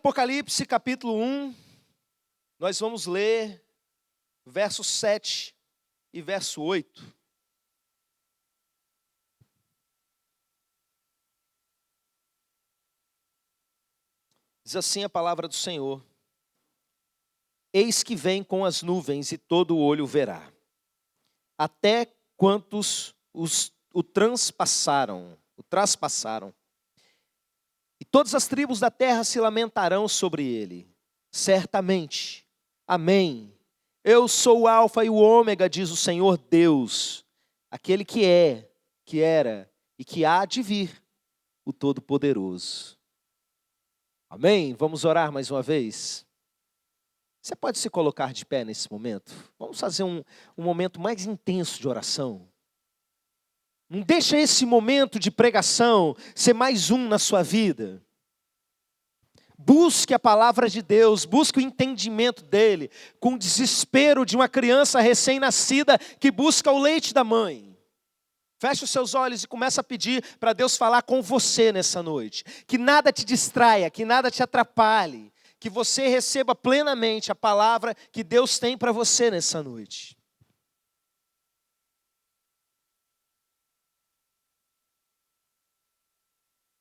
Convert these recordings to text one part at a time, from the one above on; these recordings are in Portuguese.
Apocalipse capítulo 1, nós vamos ler verso 7 e verso 8. Diz assim a palavra do Senhor: Eis que vem com as nuvens e todo olho verá, até quantos o traspassaram. E todas as tribos da terra se lamentarão sobre ele. Certamente. Amém. Eu sou o Alfa e o Ômega, diz o Senhor Deus, aquele que é, que era e que há de vir, o Todo-Poderoso. Amém? Vamos orar mais uma vez? Você pode se colocar de pé nesse momento? Vamos fazer um momento mais intenso de oração. Não deixa esse momento de pregação ser mais um na sua vida. Busque a palavra de Deus, busque o entendimento dele, com o desespero de uma criança recém-nascida que busca o leite da mãe. Feche os seus olhos e começa a pedir para Deus falar com você nessa noite. Que nada te distraia, que nada te atrapalhe, que você receba plenamente a palavra que Deus tem para você nessa noite.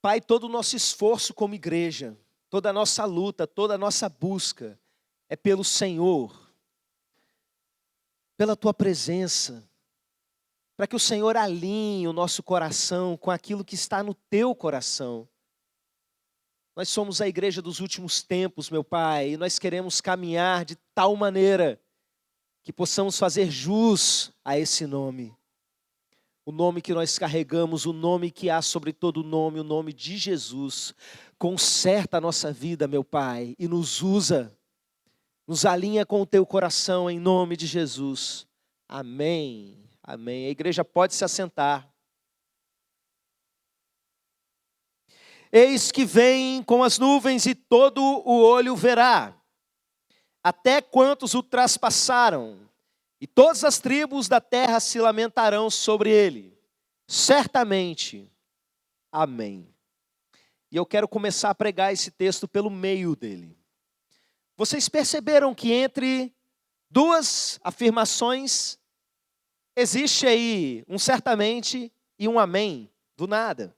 Pai, todo o nosso esforço como igreja, toda a nossa luta, toda a nossa busca é pelo Senhor, pela Tua presença, para que o Senhor alinhe o nosso coração com aquilo que está no Teu coração. Nós somos a igreja dos últimos tempos, meu Pai, e nós queremos caminhar de tal maneira que possamos fazer jus a esse nome. O nome que nós carregamos, o nome que há sobre todo nome, o nome de Jesus. Conserta a nossa vida, meu Pai, e nos usa, nos alinha com o Teu coração em nome de Jesus. Amém, amém. A igreja pode se assentar. Eis que vem com as nuvens e todo o olho verá, até quantos o traspassaram. E todas as tribos da terra se lamentarão sobre ele. Certamente. Amém. E eu quero começar a pregar esse texto pelo meio dele. Vocês perceberam que entre duas afirmações existe aí um certamente e um amém, do nada.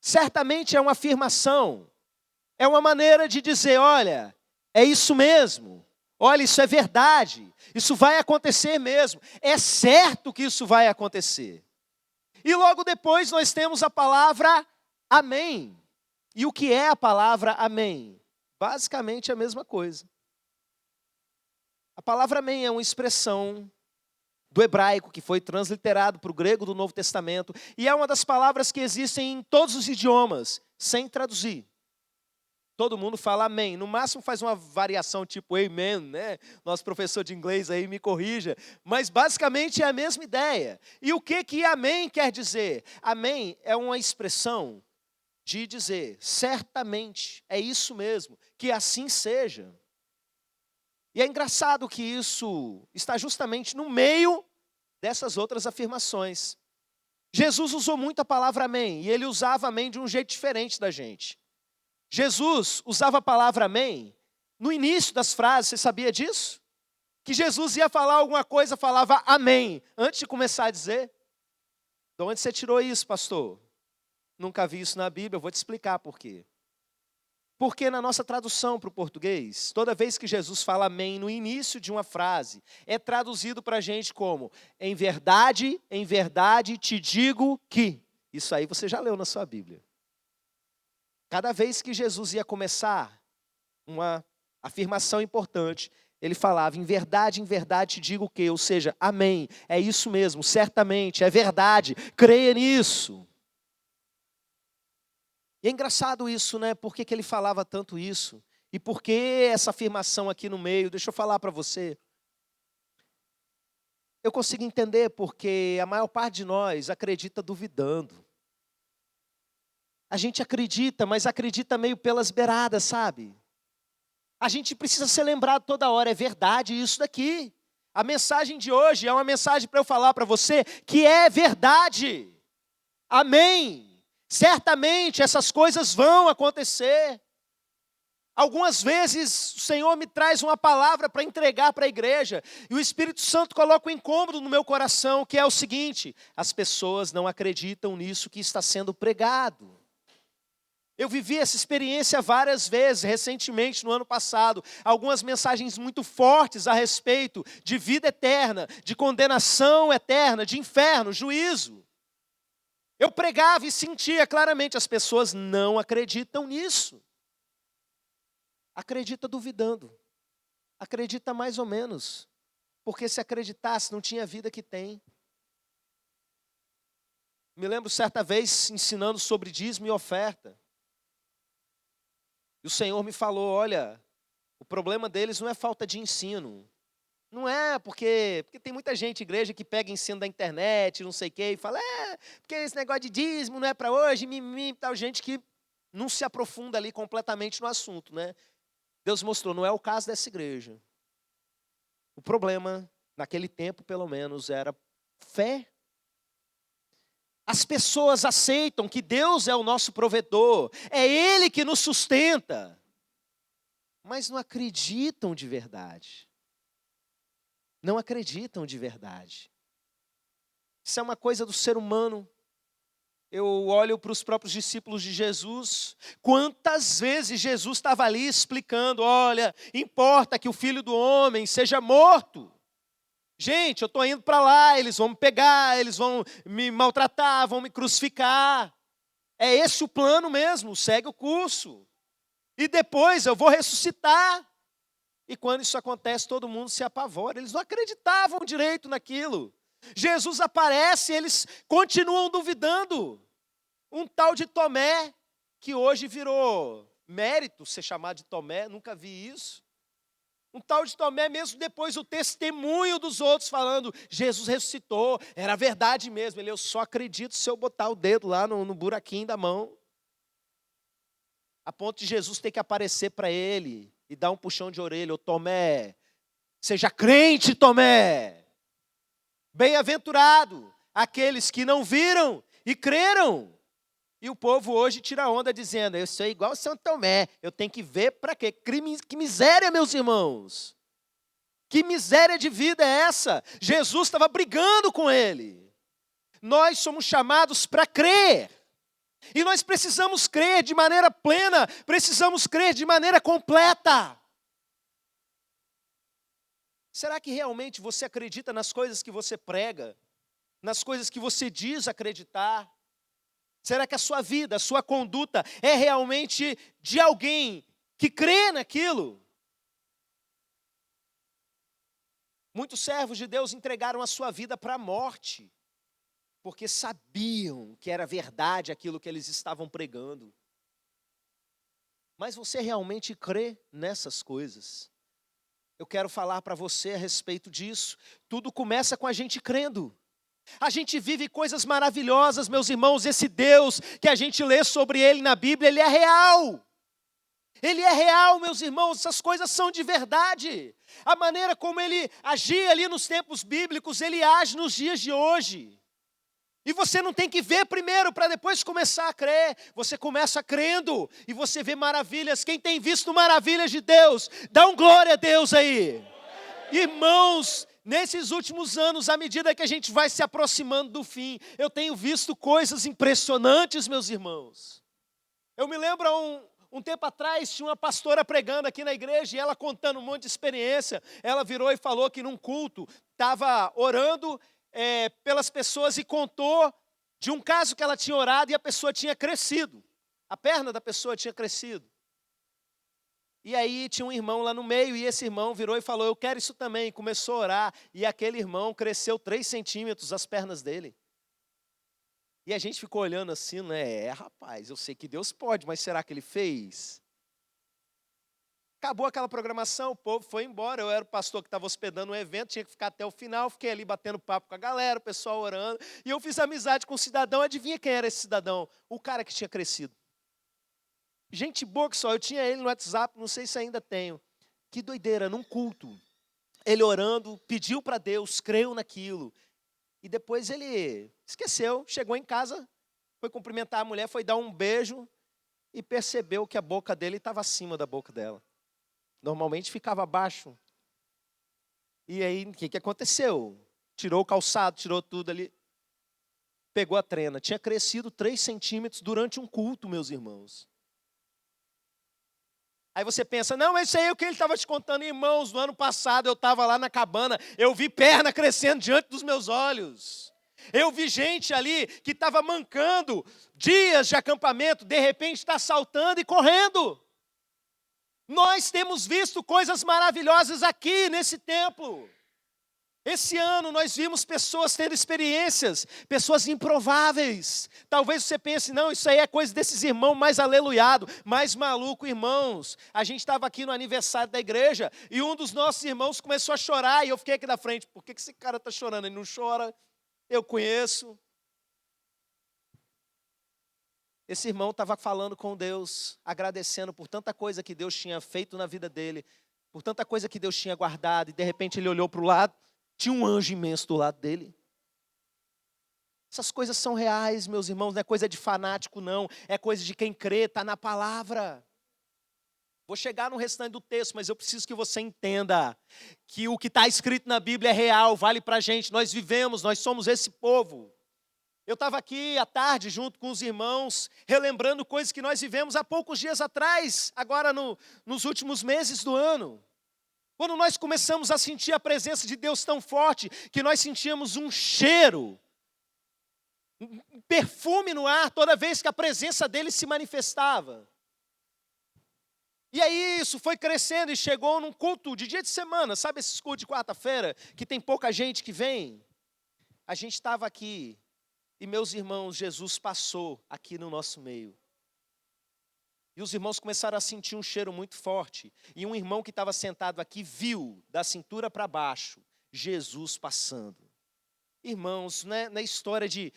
Certamente é uma afirmação, é uma maneira de dizer, olha, é isso mesmo. Olha, isso é verdade, isso vai acontecer mesmo, é certo que isso vai acontecer. E logo depois nós temos a palavra amém. E o que é a palavra amém? Basicamente a mesma coisa. A palavra amém é uma expressão do hebraico que foi transliterado para o grego do Novo Testamento e é uma das palavras que existem em todos os idiomas, sem traduzir. Todo mundo fala amém, no máximo faz uma variação tipo amen, né? Nosso professor de inglês aí me corrija, mas basicamente é a mesma ideia. E o que amém quer dizer? Amém é uma expressão de dizer, certamente, é isso mesmo, que assim seja. E é engraçado que isso está justamente no meio dessas outras afirmações. Jesus usou muito a palavra amém, e ele usava amém de um jeito diferente da gente. Jesus usava a palavra amém no início das frases, você sabia disso? Que Jesus ia falar alguma coisa, falava amém, antes de começar a dizer. De onde você tirou isso, pastor? Nunca vi isso na Bíblia, eu vou te explicar por quê. Porque na nossa tradução para o português, toda vez que Jesus fala amém no início de uma frase, é traduzido para a gente como, em verdade te digo que. Isso aí você já leu na sua Bíblia. Cada vez que Jesus ia começar uma afirmação importante, ele falava, em verdade te digo que, ou seja, amém, é isso mesmo, certamente, é verdade, creia nisso. E é engraçado isso, né? Por que ele falava tanto isso? E por que essa afirmação aqui no meio? Deixa eu falar para você. Eu consigo entender porque a maior parte de nós acredita duvidando. A gente acredita, mas acredita meio pelas beiradas, sabe? A gente precisa ser lembrado toda hora, é verdade isso daqui. A mensagem de hoje é uma mensagem para eu falar para você que é verdade. Amém. Certamente essas coisas vão acontecer. Algumas vezes o Senhor me traz uma palavra para entregar para a igreja, e o Espírito Santo coloca um incômodo no meu coração, que é o seguinte: as pessoas não acreditam nisso que está sendo pregado. Eu vivi essa experiência várias vezes, recentemente, no ano passado, algumas mensagens muito fortes a respeito de vida eterna, de condenação eterna, de inferno, juízo. Eu pregava e sentia claramente, as pessoas não acreditam nisso. Acredita duvidando, acredita mais ou menos, porque se acreditasse não tinha a vida que tem. Me lembro certa vez ensinando sobre dízimo e oferta, e o Senhor me falou: olha, o problema deles não é falta de ensino, não é porque tem muita gente, igreja, que pega ensino da internet, não sei o quê, e fala, porque esse negócio de dízimo não é para hoje, mimimi, tal, gente que não se aprofunda ali completamente no assunto, né? Deus mostrou, não é o caso dessa igreja. O problema, naquele tempo pelo menos, era fé. As pessoas aceitam que Deus é o nosso provedor, é Ele que nos sustenta, mas não acreditam de verdade. Não acreditam de verdade. Isso é uma coisa do ser humano. Eu olho para os próprios discípulos de Jesus, quantas vezes Jesus estava ali explicando: olha, importa que o Filho do Homem seja morto. Gente, eu estou indo para lá, eles vão me pegar, eles vão me maltratar, vão me crucificar. É esse o plano mesmo, segue o curso. E depois eu vou ressuscitar. E quando isso acontece, todo mundo se apavora. Eles não acreditavam direito naquilo. Jesus aparece e eles continuam duvidando. Um tal de Tomé, que hoje virou mérito ser chamado de Tomé, nunca vi isso. Um tal de Tomé, mesmo depois o testemunho dos outros falando: Jesus ressuscitou, era verdade mesmo. Ele: eu só acredito se eu botar o dedo lá no buraquinho da mão. A ponto de Jesus ter que aparecer para ele e dar um puxão de orelha: ô Tomé, seja crente, Tomé. Bem-aventurado aqueles que não viram e creram. E o povo hoje tira onda dizendo: eu sou igual São Tomé, eu tenho que ver para quê? Que miséria, meus irmãos. Que miséria de vida é essa? Jesus estava brigando com ele. Nós somos chamados para crer. E nós precisamos crer de maneira plena, precisamos crer de maneira completa. Será que realmente você acredita nas coisas que você prega? Nas coisas que você diz acreditar? Será que a sua vida, a sua conduta é realmente de alguém que crê naquilo? Muitos servos de Deus entregaram a sua vida para a morte, porque sabiam que era verdade aquilo que eles estavam pregando. Mas você realmente crê nessas coisas? Eu quero falar para você a respeito disso. Tudo começa com a gente crendo. A gente vive coisas maravilhosas, meus irmãos. Esse Deus que a gente lê sobre Ele na Bíblia, Ele é real. Ele é real, meus irmãos, essas coisas são de verdade. A maneira como Ele agia ali nos tempos bíblicos, Ele age nos dias de hoje. E você não tem que ver primeiro para depois começar a crer. Você começa crendo e você vê maravilhas. Quem tem visto maravilhas de Deus, dá um glória a Deus aí. Irmãos, nesses últimos anos, à medida que a gente vai se aproximando do fim, eu tenho visto coisas impressionantes, meus irmãos. Eu me lembro um tempo atrás, tinha uma pastora pregando aqui na igreja e ela contando um monte de experiência. Ela virou e falou que num culto estava orando pelas pessoas e contou de um caso que ela tinha orado e a pessoa tinha crescido. A perna da pessoa tinha crescido. E aí tinha um irmão lá no meio e esse irmão virou e falou: eu quero isso também. Começou a orar e aquele irmão cresceu 3 centímetros as pernas dele. E a gente ficou olhando assim, né? Rapaz, eu sei que Deus pode, mas será que Ele fez? Acabou aquela programação, o povo foi embora. Eu era o pastor que estava hospedando o evento, tinha que ficar até o final. Fiquei ali batendo papo com a galera, o pessoal orando. E eu fiz amizade com um cidadão. Adivinha quem era esse cidadão? O cara que tinha crescido. Gente boa que só. Eu tinha ele no WhatsApp, não sei se ainda tenho. Que doideira, num culto. Ele orando, pediu para Deus, creu naquilo. E depois ele esqueceu, chegou em casa, foi cumprimentar a mulher, foi dar um beijo. e percebeu que a boca dele estava acima da boca dela. Normalmente ficava abaixo. E aí, o que aconteceu? Tirou o calçado, tirou tudo ali. Pegou a trena. Tinha crescido 3 centímetros durante um culto, meus irmãos. Aí você pensa, não, mas isso aí é o que ele estava te contando, irmãos. No ano passado eu estava lá na cabana, eu vi perna crescendo diante dos meus olhos. Eu vi gente ali que estava mancando, dias de acampamento, de repente está saltando e correndo. Nós temos visto coisas maravilhosas aqui nesse templo. Esse ano nós vimos pessoas tendo experiências, pessoas improváveis. Talvez você pense, não, isso aí é coisa desses irmãos mais aleluiado, mais maluco, irmãos. A gente estava aqui no aniversário da igreja e um dos nossos irmãos começou a chorar e eu fiquei aqui na frente. Por que esse cara está chorando? Ele não chora, eu conheço. Esse irmão estava falando com Deus, agradecendo por tanta coisa que Deus tinha feito na vida dele, por tanta coisa que Deus tinha guardado, e de repente ele olhou para o lado, tinha um anjo imenso do lado dele. Essas coisas são reais, meus irmãos, não é coisa de fanático não, é coisa de quem crê, está na palavra. Vou chegar no restante do texto, mas eu preciso que você entenda que o que está escrito na Bíblia é real, vale para a gente, nós vivemos, nós somos esse povo. Eu estava aqui à tarde junto com os irmãos, relembrando coisas que nós vivemos há poucos dias atrás, agora nos últimos meses do ano. Quando nós começamos a sentir a presença de Deus tão forte, que nós sentíamos um cheiro, um perfume no ar, toda vez que a presença dele se manifestava. E aí isso foi crescendo e chegou num culto de dia de semana, sabe esses cultos de quarta-feira, que tem pouca gente que vem? A gente estava aqui. E meus irmãos, Jesus passou aqui no nosso meio. E os irmãos começaram a sentir um cheiro muito forte. E um irmão que estava sentado aqui viu, da cintura para baixo, Jesus passando. Irmãos, não é história de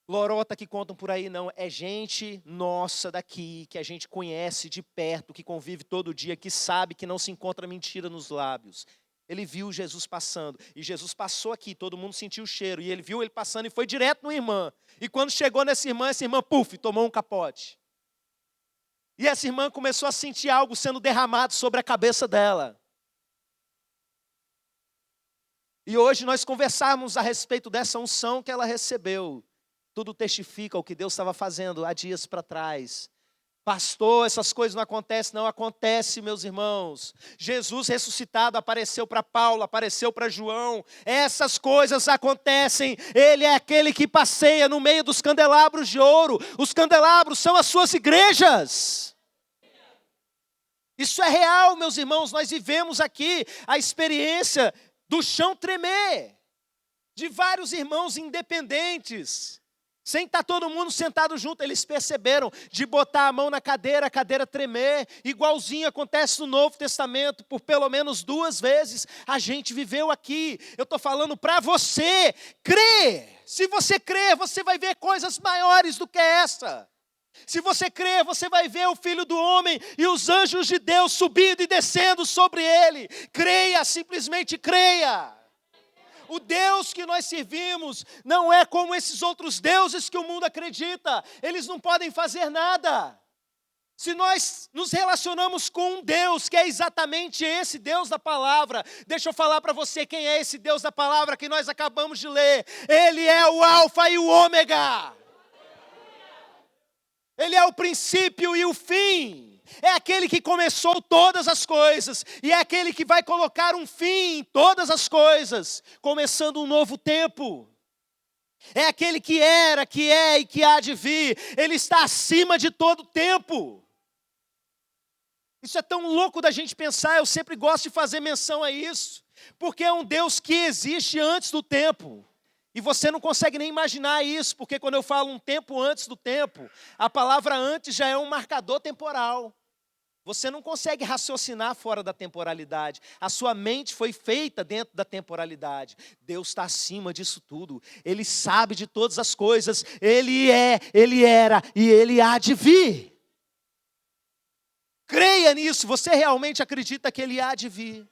lorota que contam por aí, não. É gente nossa daqui, que a gente conhece de perto, que convive todo dia, que sabe que não se encontra mentira nos lábios. Ele viu Jesus passando, e Jesus passou aqui, todo mundo sentiu o cheiro, e ele viu ele passando e foi direto no irmã. E quando chegou nessa irmã, puf, tomou um capote. E essa irmã começou a sentir algo sendo derramado sobre a cabeça dela. E hoje nós conversamos a respeito dessa unção que ela recebeu. Tudo testifica o que Deus estava fazendo há dias para trás. Pastor, essas coisas não acontecem, não acontece, meus irmãos. Jesus ressuscitado apareceu para Paulo, apareceu para João. Essas coisas acontecem. Ele é aquele que passeia no meio dos candelabros de ouro. Os candelabros são as suas igrejas. Isso é real, meus irmãos. Nós vivemos aqui a experiência do chão tremer, de vários irmãos independentes. Sem estar todo mundo sentado junto, eles perceberam de botar a mão na cadeira, a cadeira tremer. Igualzinho acontece no Novo Testamento, por pelo menos 2 vezes a gente viveu aqui. Eu estou falando para você, crê. Se você crer, você vai ver coisas maiores do que essa. Se você crer, você vai ver o Filho do Homem e os anjos de Deus subindo e descendo sobre ele. Creia, simplesmente creia. O Deus que nós servimos não é como esses outros deuses que o mundo acredita. Eles não podem fazer nada. Se nós nos relacionamos com um Deus que é exatamente esse Deus da palavra, deixa eu falar para você quem é esse Deus da palavra que nós acabamos de ler. Ele é o Alfa e o Ômega. Ele é o princípio e o fim. É aquele que começou todas as coisas. E é aquele que vai colocar um fim em todas as coisas. Começando um novo tempo. É aquele que era, que é e que há de vir. Ele está acima de todo tempo. Isso é tão louco da gente pensar. Eu sempre gosto de fazer menção a isso. Porque é um Deus que existe antes do tempo. E você não consegue nem imaginar isso, porque quando eu falo um tempo antes do tempo, a palavra antes já é um marcador temporal. Você não consegue raciocinar fora da temporalidade. A sua mente foi feita dentro da temporalidade. Deus está acima disso tudo. Ele sabe de todas as coisas. Ele é, Ele era e Ele há de vir. Creia nisso. Você realmente acredita que Ele há de vir?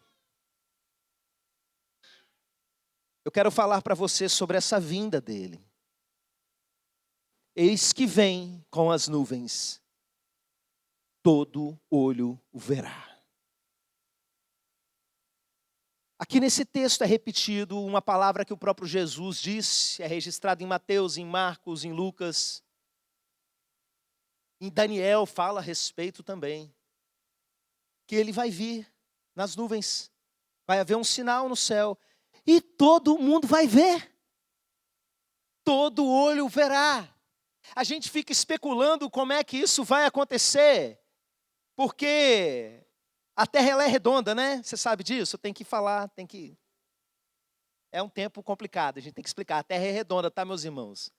Eu quero falar para você sobre essa vinda dele. Eis que vem com as nuvens, todo olho o verá. Aqui nesse texto é repetido uma palavra que o próprio Jesus disse, é registrado em Mateus, em Marcos, em Lucas. Em Daniel fala a respeito também, que ele vai vir nas nuvens, vai haver um sinal no céu, e todo mundo vai ver, todo olho verá. A gente fica especulando como é que isso vai acontecer, porque a terra ela é redonda, né? Você sabe disso? Tem que falar, É um tempo complicado, a gente tem que explicar. A terra é redonda, tá, meus irmãos?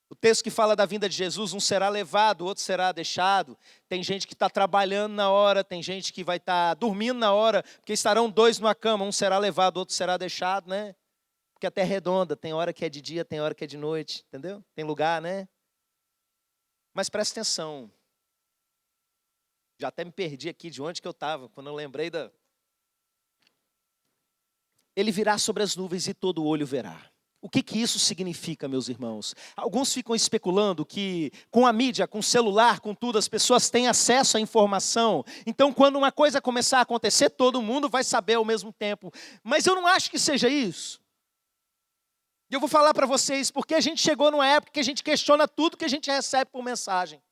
O texto que fala da vinda de Jesus, um será levado, o outro será deixado. Tem gente que está trabalhando na hora, tem gente que vai estar dormindo na hora, porque estarão dois numa cama, um será levado, o outro será deixado, né? Porque a terra é redonda, tem hora que é de dia, tem hora que é de noite, entendeu? Tem lugar, né? Mas presta atenção. Já até me perdi aqui de onde que eu estava, quando eu lembrei da... Ele virá sobre as nuvens e todo olho verá. O que isso significa, meus irmãos? Alguns ficam especulando que com a mídia, com o celular, com tudo, as pessoas têm acesso à informação. Então, quando uma coisa começar a acontecer, todo mundo vai saber ao mesmo tempo. Mas eu não acho que seja isso. E eu vou falar para vocês, porque a gente chegou numa época que a gente questiona tudo que a gente recebe por mensagem.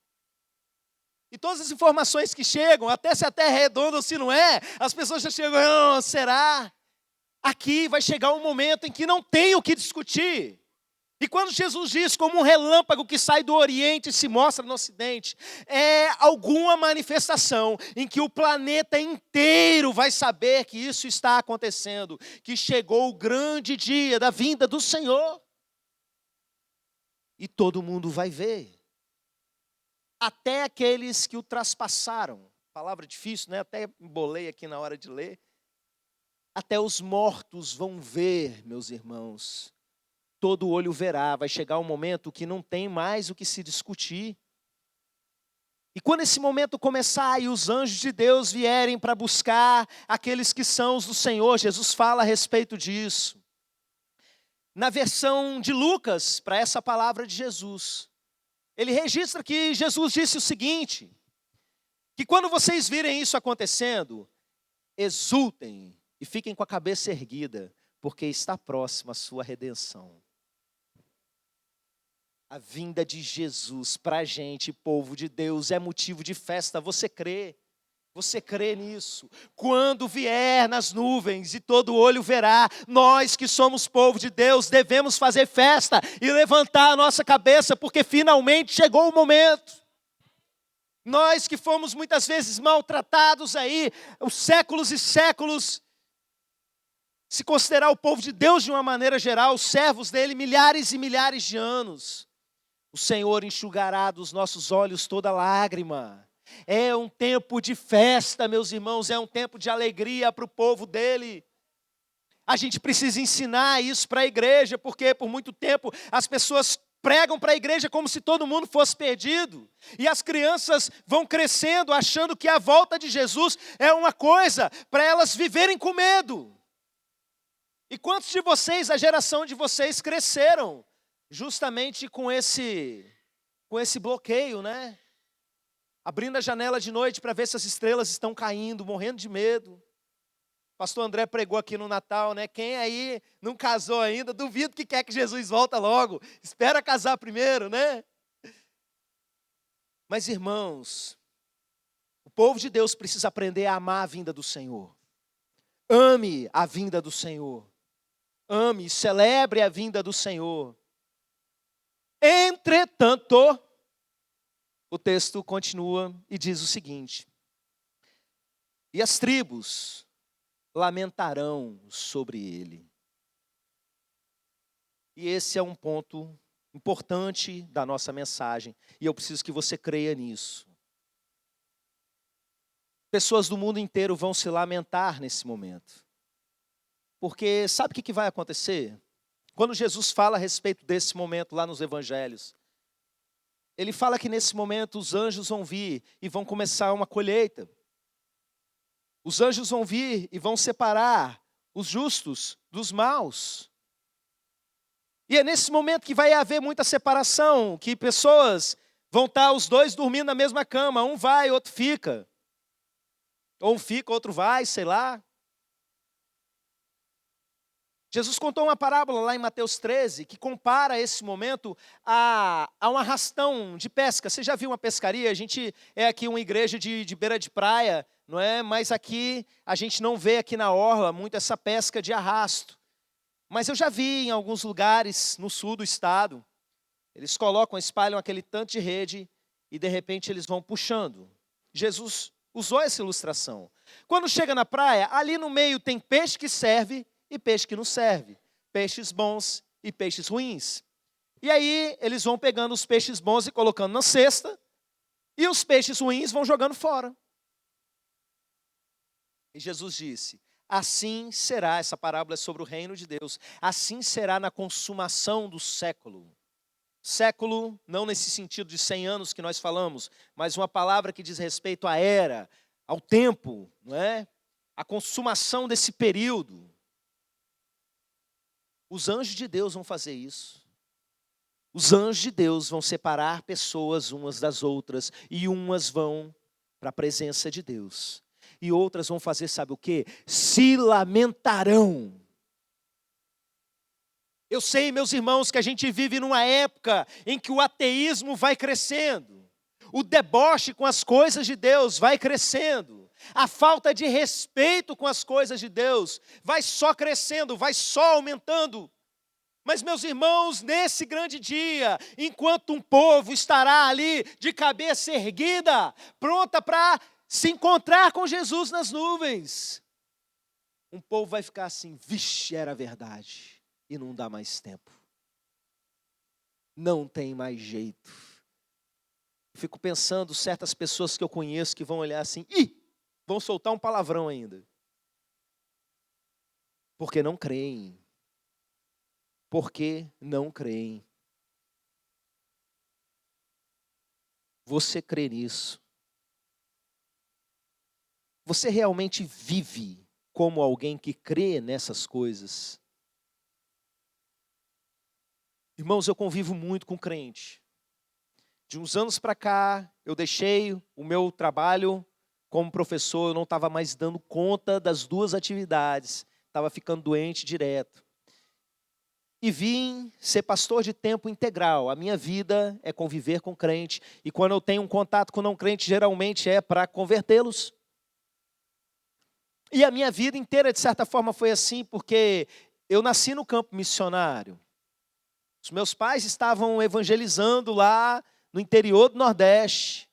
E todas as informações que chegam, até se a terra é redonda ou se não é, as pessoas já chegam, será? Aqui vai chegar um momento em que não tem o que discutir. E quando Jesus diz como um relâmpago que sai do Oriente e se mostra no Ocidente, é alguma manifestação em que o planeta inteiro vai saber que isso está acontecendo, que chegou o grande dia da vinda do Senhor. E todo mundo vai ver. Até aqueles que o traspassaram. Palavra difícil, né? Até embolei aqui na hora de ler. Até os mortos vão ver, meus irmãos. Todo olho verá, vai chegar um momento que não tem mais o que se discutir. E quando esse momento começar e os anjos de Deus vierem para buscar aqueles que são os do Senhor, Jesus fala a respeito disso. Na versão de Lucas, para essa palavra de Jesus, ele registra que Jesus disse o seguinte, que quando vocês virem isso acontecendo, exultem e fiquem com a cabeça erguida, porque está próxima a sua redenção. A vinda de Jesus para a gente, povo de Deus, é motivo de festa. Você crê? Você crê nisso? Quando vier nas nuvens e todo olho verá, nós que somos povo de Deus, devemos fazer festa e levantar a nossa cabeça, porque finalmente chegou o momento. Nós que fomos muitas vezes maltratados aí, os séculos e séculos, se considerar o povo de Deus de uma maneira geral, os servos dele, milhares e milhares de anos. O Senhor enxugará dos nossos olhos toda lágrima. É um tempo de festa, meus irmãos, é um tempo de alegria para o povo dele. A gente precisa ensinar isso para a igreja, porque por muito tempo as pessoas pregam para a igreja como se todo mundo fosse perdido. E as crianças vão crescendo achando que a volta de Jesus é uma coisa para elas viverem com medo. E quantos de vocês, a geração de vocês, cresceram justamente com esse bloqueio, né? Abrindo a janela de noite para ver se as estrelas estão caindo, morrendo de medo. O pastor André pregou aqui no Natal, né? Quem aí não casou ainda, duvido que quer que Jesus volta logo. Espera casar primeiro, né? Mas, irmãos, o povo de Deus precisa aprender a amar a vinda do Senhor. Ame a vinda do Senhor. Ame, celebre a vinda do Senhor. Entretanto, o texto continua e diz o seguinte: e as tribos lamentarão sobre ele. E esse é um ponto importante da nossa mensagem, e eu preciso que você creia nisso. Pessoas do mundo inteiro vão se lamentar nesse momento. Porque sabe o que vai acontecer? Quando Jesus fala a respeito desse momento lá nos evangelhos, ele fala que nesse momento os anjos vão vir e vão começar uma colheita. Os anjos vão vir e vão separar os justos dos maus. E é nesse momento que vai haver muita separação, que pessoas Vão estar os dois dormindo na mesma cama, um vai, outro fica. Ou um fica, outro vai, sei lá. Jesus contou uma parábola lá em Mateus 13, que compara esse momento a um arrastão de pesca. Você já viu uma pescaria? A gente é aqui uma igreja de beira de praia, não é? Mas aqui, a gente não vê aqui na orla muito essa pesca de arrasto. Mas eu já vi em alguns lugares no sul do estado, eles colocam, espalham aquele tanto de rede e de repente eles vão puxando. Jesus usou essa ilustração. Quando chega na praia, ali no meio tem peixe que serve e peixe que não serve. Peixes bons e peixes ruins. E aí eles vão pegando os peixes bons e colocando na cesta e os peixes ruins vão jogando fora. E Jesus disse: assim será, essa parábola é sobre o reino de Deus, assim será na consumação do século. Século, não nesse sentido de 100 anos que nós falamos, mas uma palavra que diz respeito à era, ao tempo, não é? A consumação desse período. Os anjos de Deus vão fazer isso. Os anjos de Deus vão separar pessoas umas das outras, e umas vão para a presença de Deus. E outras vão fazer, sabe o quê? Se lamentarão. Eu sei, meus irmãos, que a gente vive numa época em que o ateísmo vai crescendo. O deboche com as coisas de Deus vai crescendo. A falta de respeito com as coisas de Deus vai só crescendo, vai só aumentando. Mas, meus irmãos, nesse grande dia, enquanto um povo estará ali de cabeça erguida, pronta para se encontrar com Jesus nas nuvens, um povo vai ficar assim: vixe, era verdade, e não dá mais tempo. Não tem mais jeito. Fico pensando, certas pessoas que eu conheço que vão olhar assim, vão soltar um palavrão ainda. Porque não creem. Porque não creem. Você crê nisso? Você realmente vive como alguém que crê nessas coisas? Irmãos, eu convivo muito com crente. De uns anos para cá, eu deixei o meu trabalho como professor, eu não estava mais dando conta das duas atividades, estava ficando doente direto. E vim ser pastor de tempo integral. A minha vida é conviver com crente. E quando eu tenho um contato com não crente, geralmente é para convertê-los. E a minha vida inteira, de certa forma, foi assim, porque eu nasci no campo missionário. Os meus pais estavam evangelizando lá no interior do Nordeste.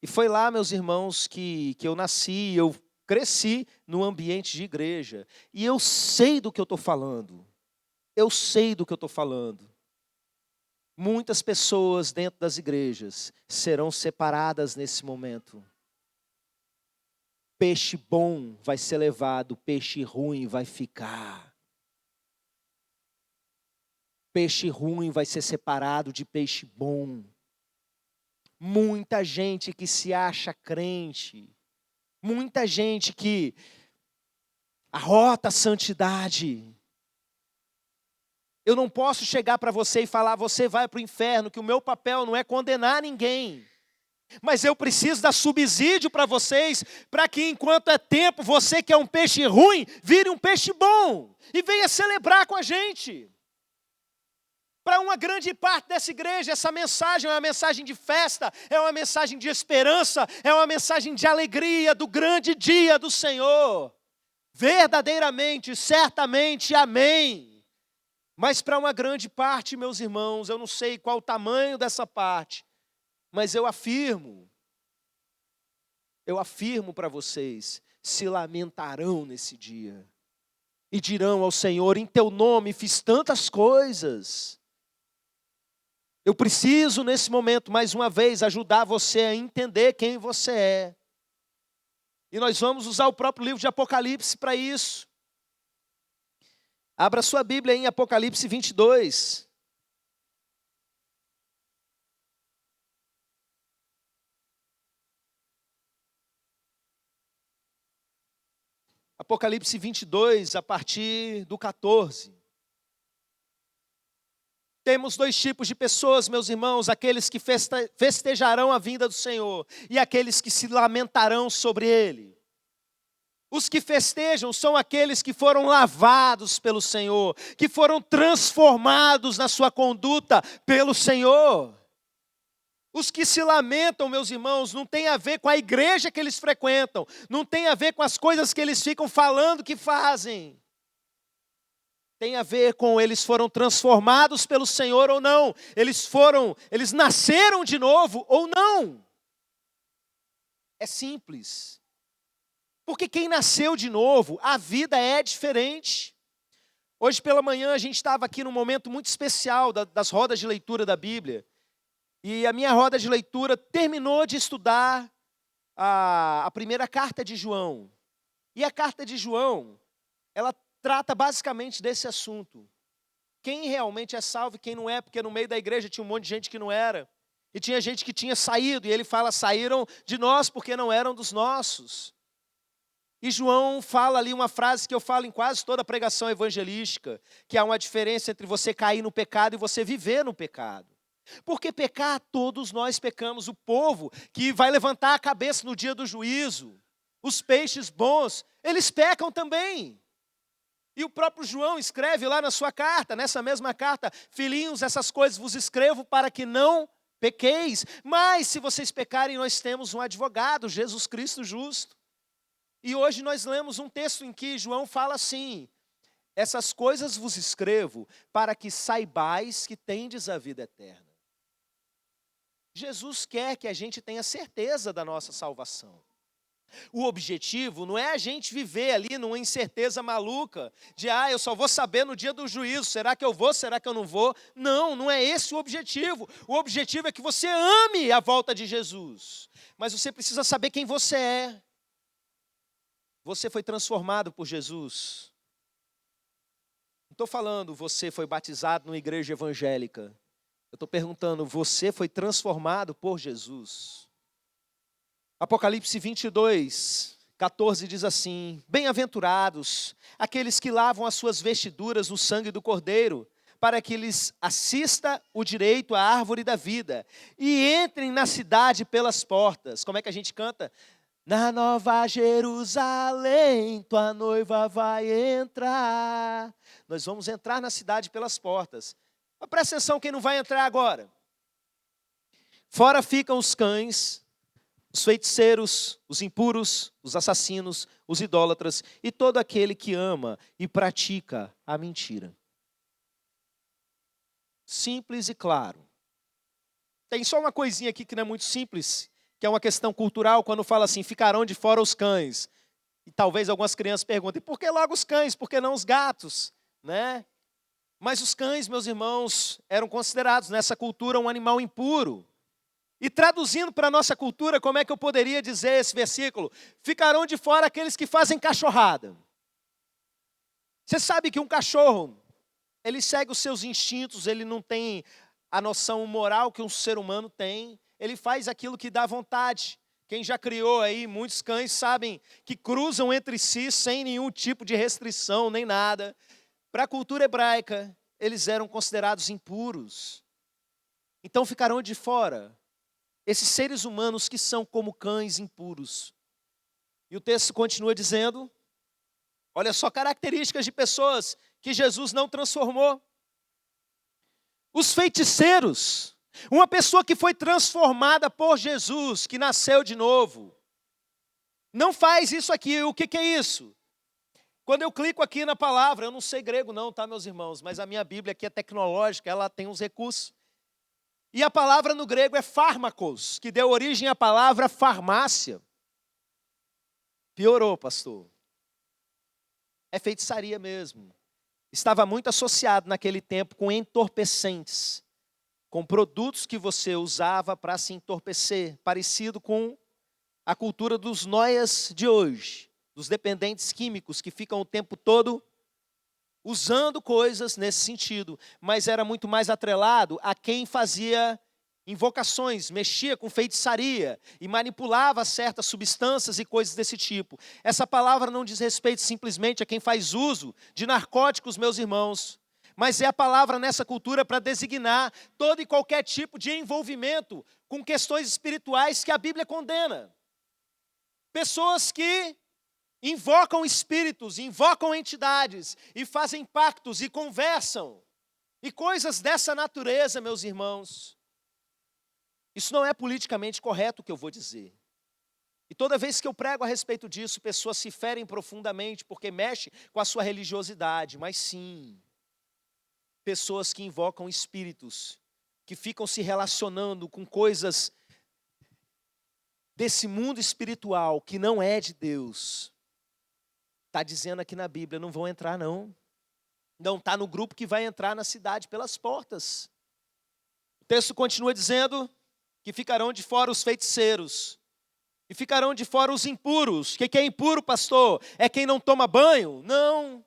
E foi lá, meus irmãos, que eu nasci, eu cresci no ambiente de igreja. E eu sei do que eu estou falando. Eu sei do que eu estou falando. Muitas pessoas dentro das igrejas serão separadas nesse momento. Peixe bom vai ser levado, peixe ruim vai ficar. Peixe ruim vai ser separado de peixe bom. Muita gente que se acha crente, muita gente que arrota a santidade. Eu não posso chegar para você e falar: você vai para o inferno, que o meu papel não é condenar ninguém. Mas eu preciso dar subsídio para vocês, para que enquanto é tempo, você que é um peixe ruim, vire um peixe bom. E venha celebrar com a gente. Para uma grande parte dessa igreja, essa mensagem é uma mensagem de festa, é uma mensagem de esperança, é uma mensagem de alegria do grande dia do Senhor. Verdadeiramente, certamente, amém. Mas para uma grande parte, meus irmãos, eu não sei qual o tamanho dessa parte, mas eu afirmo para vocês, se lamentarão nesse dia. E dirão ao Senhor: em teu nome fiz tantas coisas. Eu preciso nesse momento, mais uma vez, ajudar você a entender quem você é. E nós vamos usar o próprio livro de Apocalipse para isso. Abra sua Bíblia em Apocalipse 22. Apocalipse 22, a partir do 14. Temos dois tipos de pessoas, meus irmãos, aqueles que festejarão a vinda do Senhor e aqueles que se lamentarão sobre Ele. Os que festejam são aqueles que foram lavados pelo Senhor, que foram transformados na sua conduta pelo Senhor. Os que se lamentam, meus irmãos, não tem a ver com a igreja que eles frequentam, não tem a ver com as coisas que eles ficam falando que fazem. Tem a ver com eles foram transformados pelo Senhor ou não, eles nasceram de novo ou não. É simples. Porque quem nasceu de novo, a vida é diferente. Hoje pela manhã a gente estava aqui num momento muito especial das rodas de leitura da Bíblia. E a minha roda de leitura terminou de estudar a primeira carta de João. E a carta de João, ela trata basicamente desse assunto. Quem realmente é salvo e quem não é, porque no meio da igreja tinha um monte de gente que não era. E tinha gente que tinha saído, e ele fala, saíram de nós porque não eram dos nossos. E João fala ali uma frase que eu falo em quase toda a pregação evangelística, que há uma diferença entre você cair no pecado e você viver no pecado. Porque pecar, todos nós pecamos. O povo que vai levantar a cabeça no dia do juízo, os peixes bons, eles pecam também. E o próprio João escreve lá na sua carta, nessa mesma carta, filhinhos, essas coisas vos escrevo para que não pequeis. Mas se vocês pecarem, nós temos um advogado, Jesus Cristo justo. E hoje nós lemos um texto em que João fala assim, essas coisas vos escrevo para que saibais que tendes a vida eterna. Jesus quer que a gente tenha certeza da nossa salvação. O objetivo não é a gente viver ali numa incerteza maluca, de eu só vou saber no dia do juízo, será que eu vou, será que eu não vou? Não, não é esse o objetivo. O objetivo é que você ame a volta de Jesus, mas você precisa saber quem você é. Você foi transformado por Jesus. Não estou falando você foi batizado numa igreja evangélica. Eu estou perguntando, você foi transformado por Jesus? Apocalipse 22, 14 diz assim, bem-aventurados aqueles que lavam as suas vestiduras no sangue do Cordeiro, para que lhes assista o direito à árvore da vida, e entrem na cidade pelas portas. Como é que a gente canta? Na nova Jerusalém, tua noiva vai entrar. Nós vamos entrar na cidade pelas portas. Mas presta atenção quem não vai entrar agora. Fora ficam os cães, os feiticeiros, os impuros, os assassinos, os idólatras e todo aquele que ama e pratica a mentira. Simples e claro. Tem só uma coisinha aqui que não é muito simples, que é uma questão cultural, quando fala assim, ficarão de fora os cães. E talvez algumas crianças perguntem, por que logo os cães, por que não os gatos? Né? Mas os cães, meus irmãos, eram considerados nessa cultura um animal impuro. E traduzindo para a nossa cultura, como é que eu poderia dizer esse versículo? Ficarão de fora aqueles que fazem cachorrada. Você sabe que um cachorro, ele segue os seus instintos, ele não tem a noção moral que um ser humano tem. Ele faz aquilo que dá vontade. Quem já criou aí, muitos cães sabem que cruzam entre si sem nenhum tipo de restrição, nem nada. Para a cultura hebraica, eles eram considerados impuros. Então ficarão de fora esses seres humanos que são como cães impuros. E o texto continua dizendo, olha só características de pessoas que Jesus não transformou. Os feiticeiros. Uma pessoa que foi transformada por Jesus, que nasceu de novo, não faz isso aqui. O que é isso? Quando eu clico aqui na palavra, eu não sei grego não, tá, meus irmãos? Mas a minha Bíblia aqui é tecnológica, ela tem uns recursos. E a palavra no grego é fármacos, que deu origem à palavra farmácia. Piorou, pastor. É feitiçaria mesmo. Estava muito associado naquele tempo com entorpecentes, com produtos que você usava para se entorpecer, parecido com a cultura dos noias de hoje, dos dependentes químicos que ficam o tempo todo usando coisas nesse sentido, mas era muito mais atrelado a quem fazia invocações, mexia com feitiçaria e manipulava certas substâncias e coisas desse tipo. Essa palavra não diz respeito simplesmente a quem faz uso de narcóticos, meus irmãos, mas é a palavra nessa cultura para designar todo e qualquer tipo de envolvimento com questões espirituais que a Bíblia condena. Pessoas que invocam espíritos, invocam entidades e fazem pactos e conversam. E coisas dessa natureza, meus irmãos. Isso não é politicamente correto o que eu vou dizer. E toda vez que eu prego a respeito disso, pessoas se ferem profundamente porque mexe com a sua religiosidade. Mas sim, pessoas que invocam espíritos, que ficam se relacionando com coisas desse mundo espiritual que não é de Deus. Está dizendo aqui na Bíblia, não vão entrar não. Não está no grupo que vai entrar na cidade pelas portas. O texto continua dizendo que ficarão de fora os feiticeiros. E ficarão de fora os impuros. O que é impuro, pastor? É quem não toma banho? Não,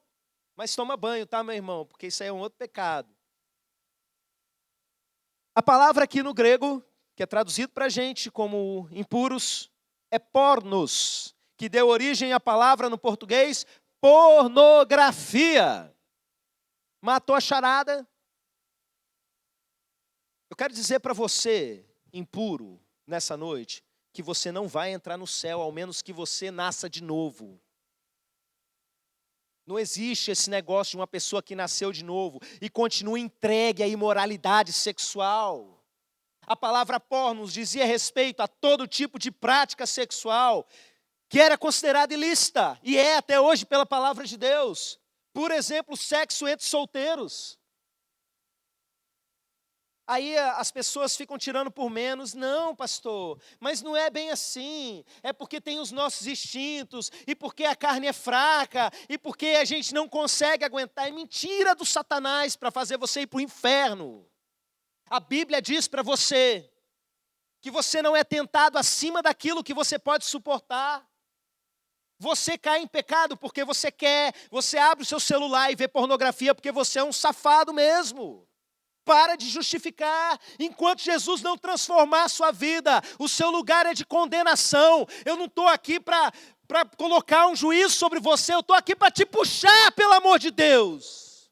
mas toma banho, tá, meu irmão? Porque isso aí é um outro pecado. A palavra aqui no grego, que é traduzido para a gente como impuros, é pornos, que deu origem à palavra no português, pornografia. Matou a charada? Eu quero dizer para você, impuro, nessa noite, que você não vai entrar no céu, ao menos que você nasça de novo. Não existe esse negócio de uma pessoa que nasceu de novo e continua entregue à imoralidade sexual. A palavra pornos dizia respeito a todo tipo de prática sexual que era considerada ilícita, e é até hoje pela palavra de Deus. Por exemplo, sexo entre solteiros. Aí as pessoas ficam tirando por menos. Não, pastor, mas não é bem assim. É porque tem os nossos instintos, e porque a carne é fraca, e porque a gente não consegue aguentar. É mentira do Satanás para fazer você ir para o inferno. A Bíblia diz para você que você não é tentado acima daquilo que você pode suportar. Você cai em pecado porque você quer, você abre o seu celular e vê pornografia porque você é um safado mesmo. Para de justificar, enquanto Jesus não transformar a sua vida, o seu lugar é de condenação. Eu não estou aqui para colocar um juízo sobre você, eu estou aqui para te puxar, pelo amor de Deus.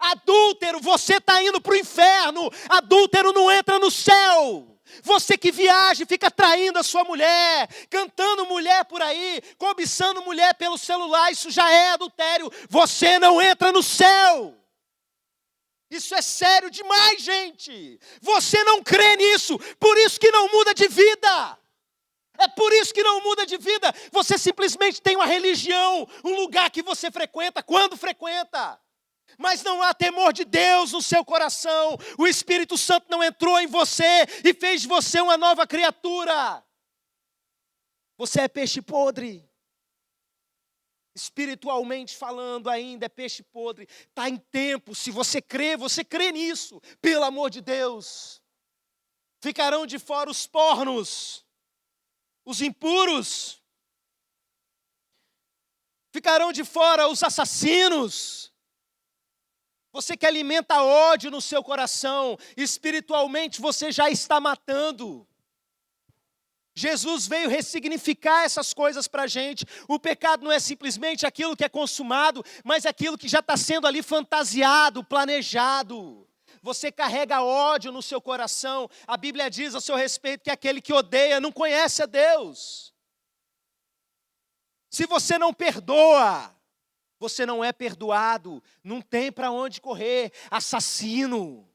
Adúltero, você está indo para o inferno, adúltero não entra no céu. Você que viaja e fica traindo a sua mulher, cantando mulher por aí, cobiçando mulher pelo celular, isso já é adultério, você não entra no céu. Isso é sério demais, gente. Você não crê nisso, por isso que não muda de vida. É por isso que não muda de vida. Você simplesmente tem uma religião, um lugar que você frequenta, quando frequenta. Mas não há temor de Deus no seu coração. O Espírito Santo não entrou em você e fez de você uma nova criatura. Você é peixe podre. Espiritualmente falando ainda é peixe podre. Está em tempo, se você crê nisso, pelo amor de Deus. Ficarão de fora os pornos, os impuros. Ficarão de fora os assassinos. Você que alimenta ódio no seu coração, espiritualmente você já está matando. Jesus veio ressignificar essas coisas para a gente. O pecado não é simplesmente aquilo que é consumado, mas aquilo que já está sendo ali fantasiado, planejado. Você carrega ódio no seu coração. A Bíblia diz a seu respeito que aquele que odeia não conhece a Deus. Se você não perdoa, você não é perdoado, não tem para onde correr. Assassino,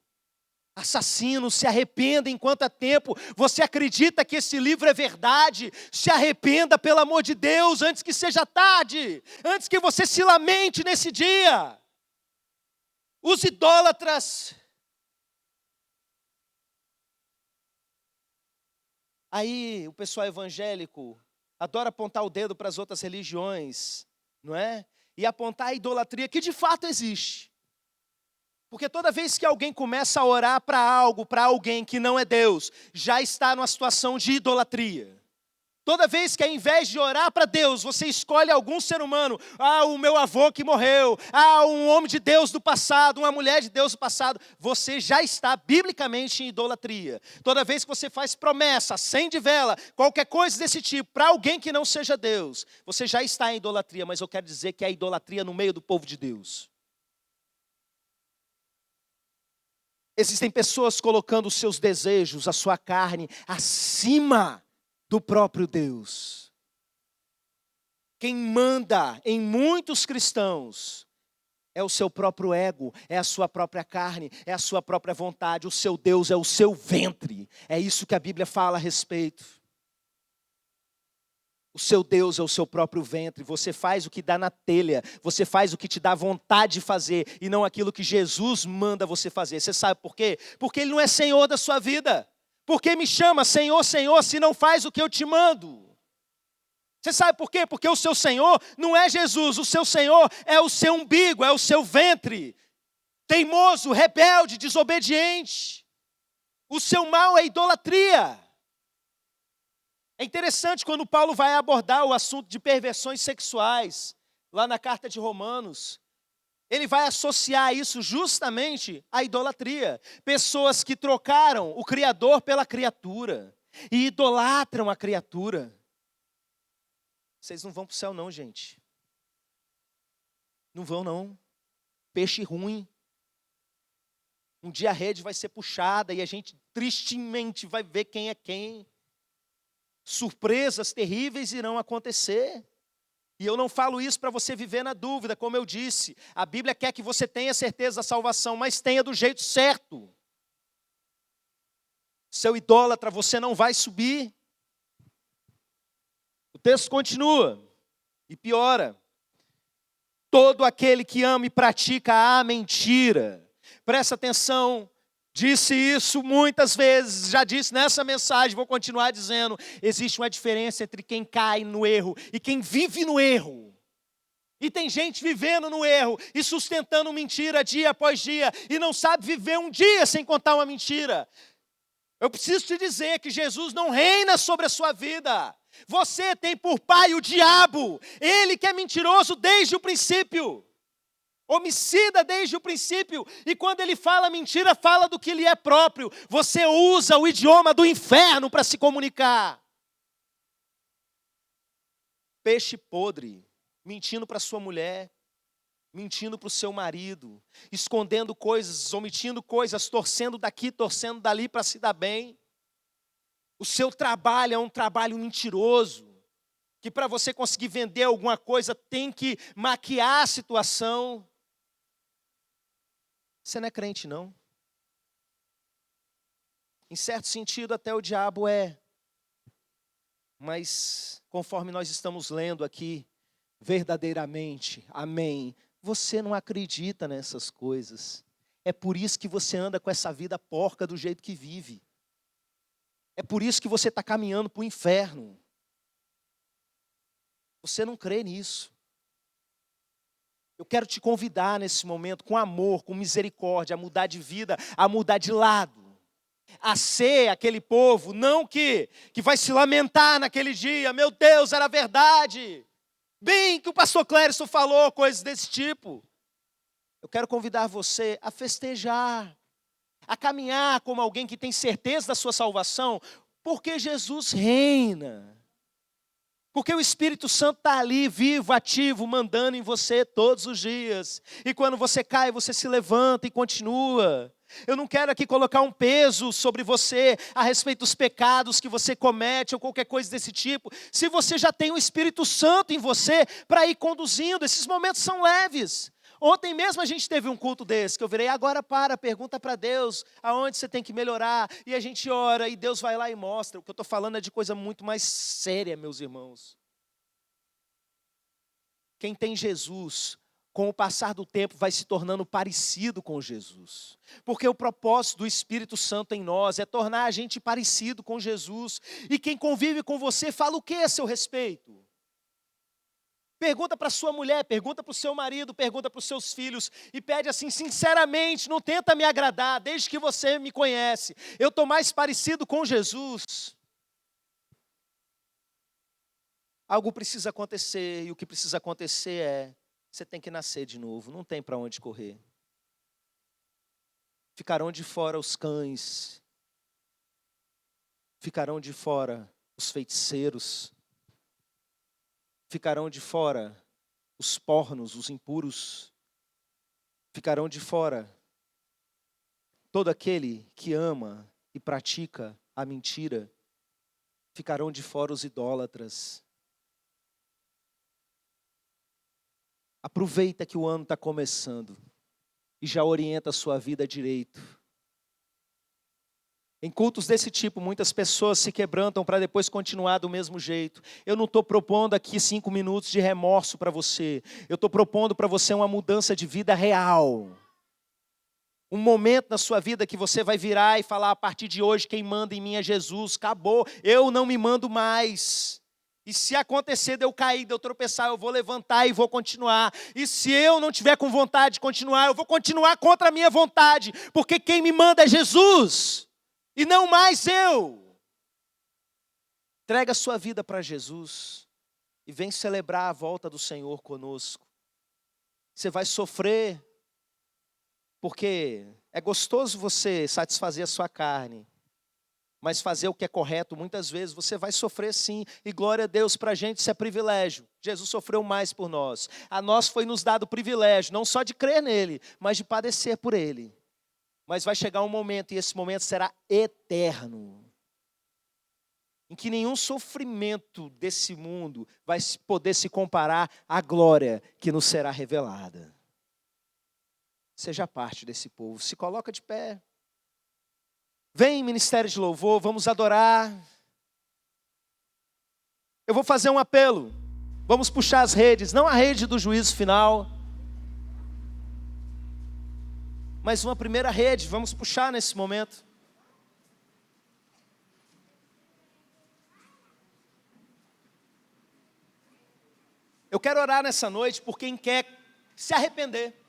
se arrependa enquanto há tempo. Você acredita que esse livro é verdade? Se arrependa, pelo amor de Deus, antes que seja tarde, antes que você se lamente nesse dia. Os idólatras. Aí o pessoal evangélico adora apontar o dedo para as outras religiões, não é? E apontar a idolatria que de fato existe. Porque toda vez que alguém começa a orar para algo, para alguém que não é Deus, já está numa situação de idolatria. Toda vez que ao invés de orar para Deus, você escolhe algum ser humano, o meu avô que morreu, um homem de Deus do passado, uma mulher de Deus do passado, você já está biblicamente em idolatria. Toda vez que você faz promessa, acende vela, qualquer coisa desse tipo, para alguém que não seja Deus, você já está em idolatria, mas eu quero dizer que é idolatria no meio do povo de Deus. Existem pessoas colocando os seus desejos, a sua carne, acima do próprio Deus. Quem manda em muitos cristãos é o seu próprio ego, é a sua própria carne, é a sua própria vontade. O seu Deus é o seu ventre. É isso que a Bíblia fala a respeito. O seu Deus é o seu próprio ventre. Você faz o que dá na telha. Você faz o que te dá vontade de fazer e não aquilo que Jesus manda você fazer. Você sabe por quê? Porque Ele não é Senhor da sua vida. Por que me chama Senhor, Senhor, se não faz o que eu te mando? Você sabe por quê? Porque o seu Senhor não é Jesus. O seu Senhor é o seu umbigo, é o seu ventre. Teimoso, rebelde, desobediente. O seu mal é idolatria. É interessante quando Paulo vai abordar o assunto de perversões sexuais, lá na carta de Romanos. Ele vai associar isso justamente à idolatria. Pessoas que trocaram o Criador pela criatura e idolatram a criatura. Vocês não vão para o céu não, gente. Não vão não. Peixe ruim. Um dia a rede vai ser puxada e a gente tristemente vai ver quem é quem. Surpresas terríveis irão acontecer. E eu não falo isso para você viver na dúvida, como eu disse. A Bíblia quer que você tenha certeza da salvação, mas tenha do jeito certo. Seu idólatra, você não vai subir. O texto continua e piora. Todo aquele que ama e pratica a mentira. Presta atenção. Disse isso muitas vezes, já disse nessa mensagem, vou continuar dizendo. Existe uma diferença entre quem cai no erro e quem vive no erro. E tem gente vivendo no erro e sustentando mentira dia após dia e não sabe viver um dia sem contar uma mentira. Eu preciso te dizer que Jesus não reina sobre a sua vida. Você tem por pai o diabo, ele que é mentiroso desde o princípio. Homicida desde o princípio, e quando ele fala mentira, fala do que lhe é próprio. Você usa o idioma do inferno para se comunicar. Peixe podre, mentindo para sua mulher, mentindo para o seu marido, escondendo coisas, omitindo coisas, torcendo daqui, torcendo dali para se dar bem. O seu trabalho é um trabalho mentiroso, que para você conseguir vender alguma coisa tem que maquiar a situação. Você não é crente, não. Em certo sentido, até o diabo é. Mas, conforme nós estamos lendo aqui, verdadeiramente, amém, você não acredita nessas coisas. É por isso que você anda com essa vida porca do jeito que vive. É por isso que você está caminhando para o inferno. Você não crê nisso. Eu quero te convidar nesse momento, com amor, com misericórdia, a mudar de vida, a mudar de lado. A ser aquele povo, não que vai se lamentar naquele dia, meu Deus, era verdade. Bem que o pastor Clérison falou, coisas desse tipo. Eu quero convidar você a festejar, a caminhar como alguém que tem certeza da sua salvação, porque Jesus reina. Porque o Espírito Santo está ali, vivo, ativo, mandando em você todos os dias. E quando você cai, você se levanta e continua. Eu não quero aqui colocar um peso sobre você a respeito dos pecados que você comete ou qualquer coisa desse tipo. Se você já tem o Espírito Santo em você para ir conduzindo, esses momentos são leves. Ontem mesmo a gente teve um culto desse, que eu virei, agora pergunta para Deus aonde você tem que melhorar. E a gente ora e Deus vai lá e mostra. O que eu estou falando é de coisa muito mais séria, meus irmãos. Quem tem Jesus, com o passar do tempo, vai se tornando parecido com Jesus. Porque o propósito do Espírito Santo em nós é tornar a gente parecido com Jesus. E quem convive com você fala o que a seu respeito? Pergunta para sua mulher, pergunta para o seu marido, pergunta para os seus filhos e pede assim, sinceramente, não tenta me agradar, desde que você me conhece. Eu estou mais parecido com Jesus. Algo precisa acontecer e o que precisa acontecer é, você tem que nascer de novo, não tem para onde correr. Ficarão de fora os cães, ficarão de fora os feiticeiros, ficarão de fora os pornos, os impuros, ficarão de fora todo aquele que ama e pratica a mentira, ficarão de fora os idólatras. Aproveita que o ano está começando e já orienta a sua vida direito. Em cultos desse tipo, muitas pessoas se quebrantam para depois continuar do mesmo jeito. Eu não estou propondo aqui 5 minutos de remorso para você. Eu estou propondo para você uma mudança de vida real. Um momento na sua vida que você vai virar e falar: a partir de hoje quem manda em mim é Jesus, acabou, eu não me mando mais. E se acontecer de eu cair, de eu tropeçar, eu vou levantar e vou continuar. E se eu não tiver com vontade de continuar, eu vou continuar contra a minha vontade, porque quem me manda é Jesus, e não mais eu. Entrega a sua vida para Jesus e vem celebrar a volta do Senhor conosco. Você vai sofrer, porque é gostoso você satisfazer a sua carne, mas fazer o que é correto, muitas vezes você vai sofrer sim, e glória a Deus, para a gente isso é privilégio. Jesus sofreu mais por nós. A nós foi nos dado o privilégio, não só de crer nele, mas de padecer por ele. Mas vai chegar um momento, e esse momento será eterno, em que nenhum sofrimento desse mundo vai poder se comparar à glória que nos será revelada. Seja parte desse povo, se coloca de pé. Vem, ministério de louvor, vamos adorar. Eu vou fazer um apelo. Vamos puxar as redes, não a rede do juízo final, mas uma primeira rede, vamos puxar nesse momento. Eu quero orar nessa noite por quem quer se arrepender.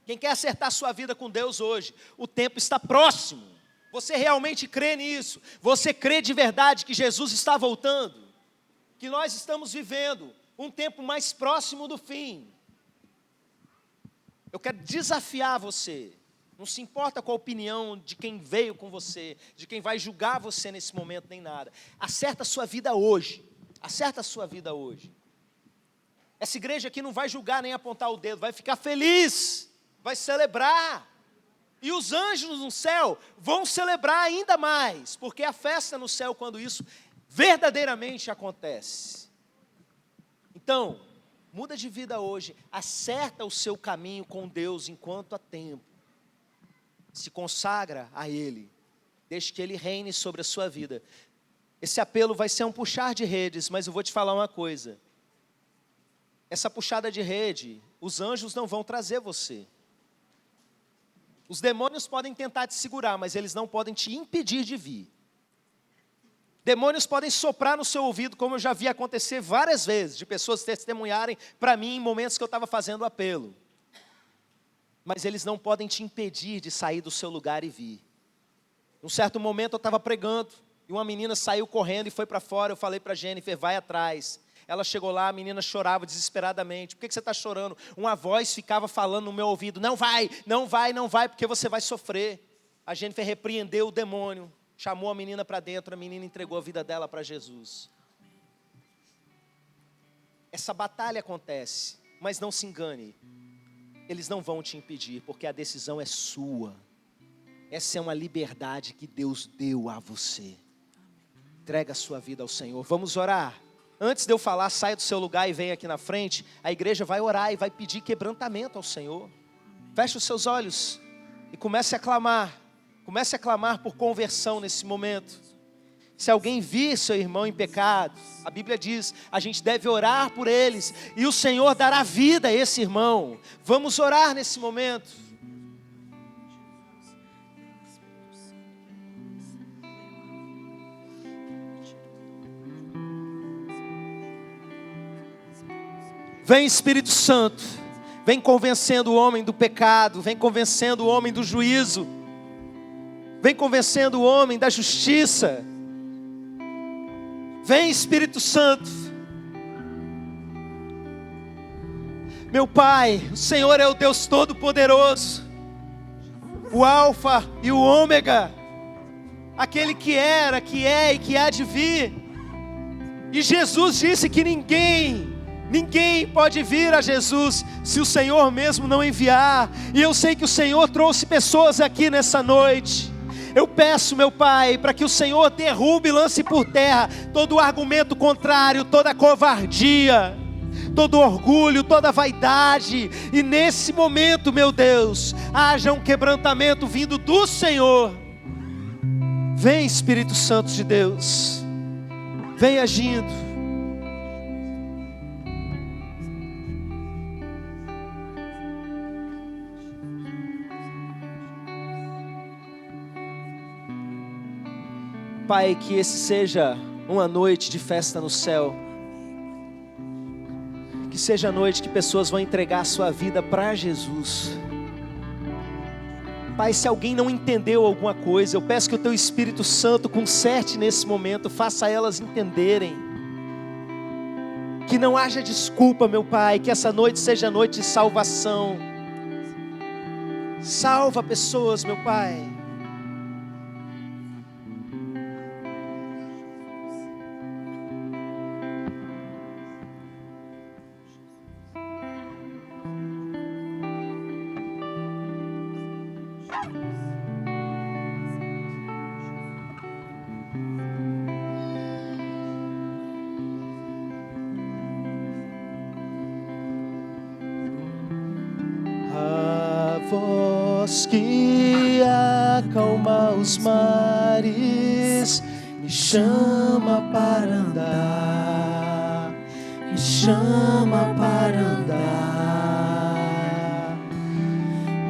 Quem quer acertar sua vida com Deus hoje. O tempo está próximo. Você realmente crê nisso? Você crê de verdade que Jesus está voltando? Que nós estamos vivendo um tempo mais próximo do fim? Eu quero desafiar você. Não se importa com a opinião de quem veio com você, de quem vai julgar você nesse momento, nem nada. Acerta a sua vida hoje. Acerta a sua vida hoje. Essa igreja aqui não vai julgar nem apontar o dedo, vai ficar feliz, vai celebrar. E os anjos no céu vão celebrar ainda mais, porque a festa no céu quando isso verdadeiramente acontece. Então, muda de vida hoje, acerta o seu caminho com Deus enquanto há tempo. Se consagra a Ele, deixe que Ele reine sobre a sua vida. Esse apelo vai ser um puxar de redes, mas eu vou te falar uma coisa. Essa puxada de rede, os anjos não vão trazer você. Os demônios podem tentar te segurar, mas eles não podem te impedir de vir. Demônios podem soprar no seu ouvido, como eu já vi acontecer várias vezes, de pessoas testemunharem para mim em momentos que eu estava fazendo o apelo. Mas eles não podem te impedir de sair do seu lugar e vir. Num certo momento eu estava pregando, e uma menina saiu correndo e foi para fora. Eu falei para a Jennifer: vai atrás. Ela chegou lá, a menina chorava desesperadamente. Por que você está chorando? Uma voz ficava falando no meu ouvido: não vai, não vai, não vai, porque você vai sofrer. A Jennifer repreendeu o demônio, chamou a menina para dentro, a menina entregou a vida dela para Jesus. Essa batalha acontece, mas não se engane. Eles não vão te impedir, porque a decisão é sua. Essa é uma liberdade que Deus deu a você. Entrega a sua vida ao Senhor. Vamos orar. Antes de eu falar, saia do seu lugar e venha aqui na frente. A igreja vai orar e vai pedir quebrantamento ao Senhor. Feche os seus olhos e comece a clamar. Comece a clamar por conversão nesse momento. Se alguém vir seu irmão em pecado, a Bíblia diz, a gente deve orar por eles, e o Senhor dará vida a esse irmão. Vamos orar nesse momento. Vem, Espírito Santo, vem convencendo o homem do pecado, vem convencendo o homem do juízo, vem convencendo o homem da justiça. Vem, Espírito Santo. Meu Pai, o Senhor é o Deus Todo-Poderoso, o Alfa e o Ômega, aquele que era, que é e que há de vir. E Jesus disse que ninguém Ninguém pode vir a Jesus se o Senhor mesmo não enviar. E eu sei que o Senhor trouxe pessoas aqui nessa noite. Eu peço, meu Pai, para que o Senhor derrube e lance por terra todo o argumento contrário, toda a covardia, todo orgulho, toda vaidade. E nesse momento, meu Deus, haja um quebrantamento vindo do Senhor. Vem, Espírito Santo de Deus, vem agindo. Pai, que esse seja uma noite de festa no céu. Que seja a noite que pessoas vão entregar a sua vida para Jesus. Pai, se alguém não entendeu alguma coisa, eu peço que o Teu Espírito Santo conserte nesse momento, faça elas entenderem. Que não haja desculpa, meu Pai, que essa noite seja noite de salvação. Salva pessoas, meu Pai. Voz que acalma os mares, me chama para andar, me chama para andar.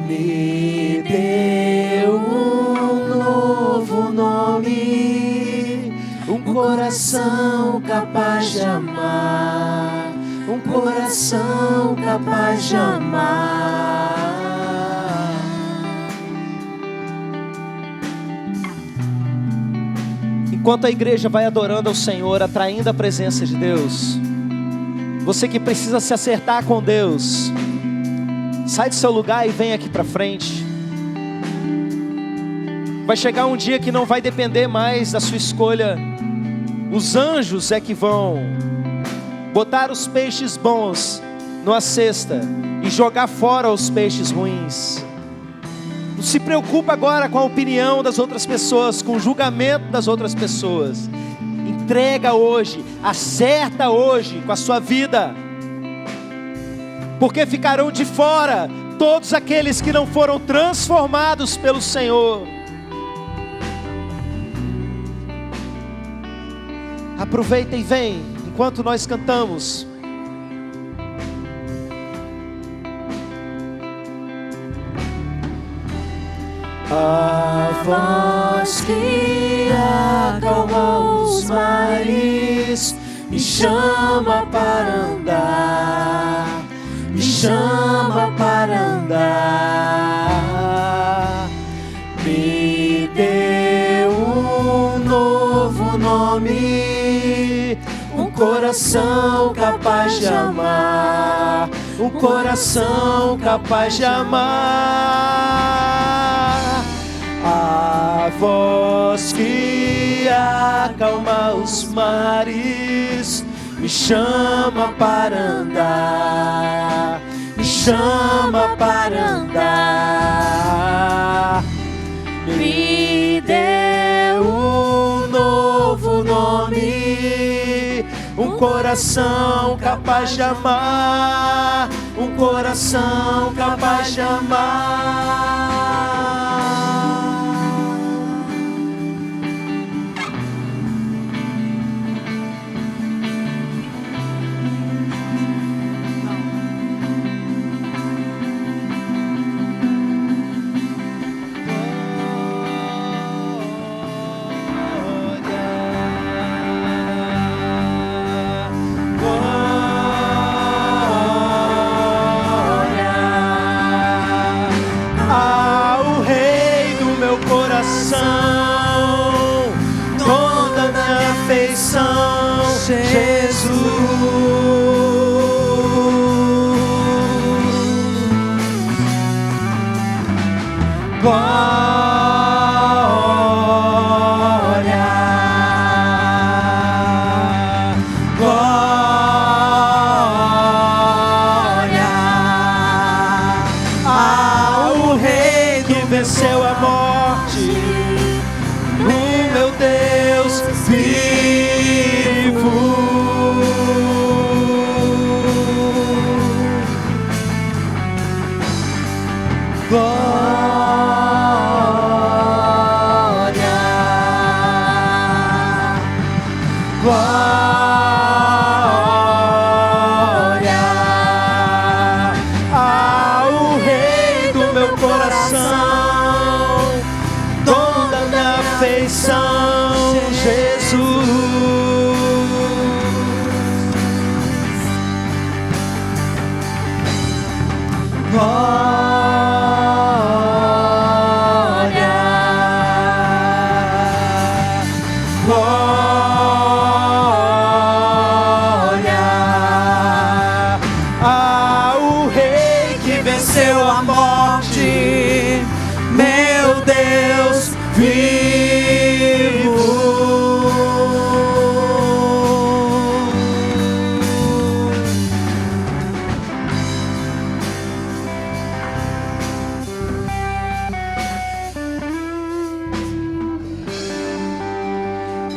Me deu um novo nome, um coração capaz de amar, um coração capaz de amar. Enquanto a igreja vai adorando ao Senhor, atraindo a presença de Deus, você que precisa se acertar com Deus, sai do seu lugar e vem aqui para frente. Vai chegar um dia que não vai depender mais da sua escolha. Os anjos é que vão botar os peixes bons numa cesta e jogar fora os peixes ruins. Não se preocupa agora com a opinião das outras pessoas, com o julgamento das outras pessoas. Entrega hoje, acerta hoje com a sua vida. Porque ficarão de fora todos aqueles que não foram transformados pelo Senhor. Aproveita e vem, enquanto nós cantamos. A voz que acalma os mares, me chama para andar, me chama para andar. Me deu um novo nome, um coração capaz de amar, um coração capaz de amar. A voz que acalma os mares, me chama para andar, me chama para andar. Me deu um novo nome, um coração capaz de amar, um coração capaz de amar.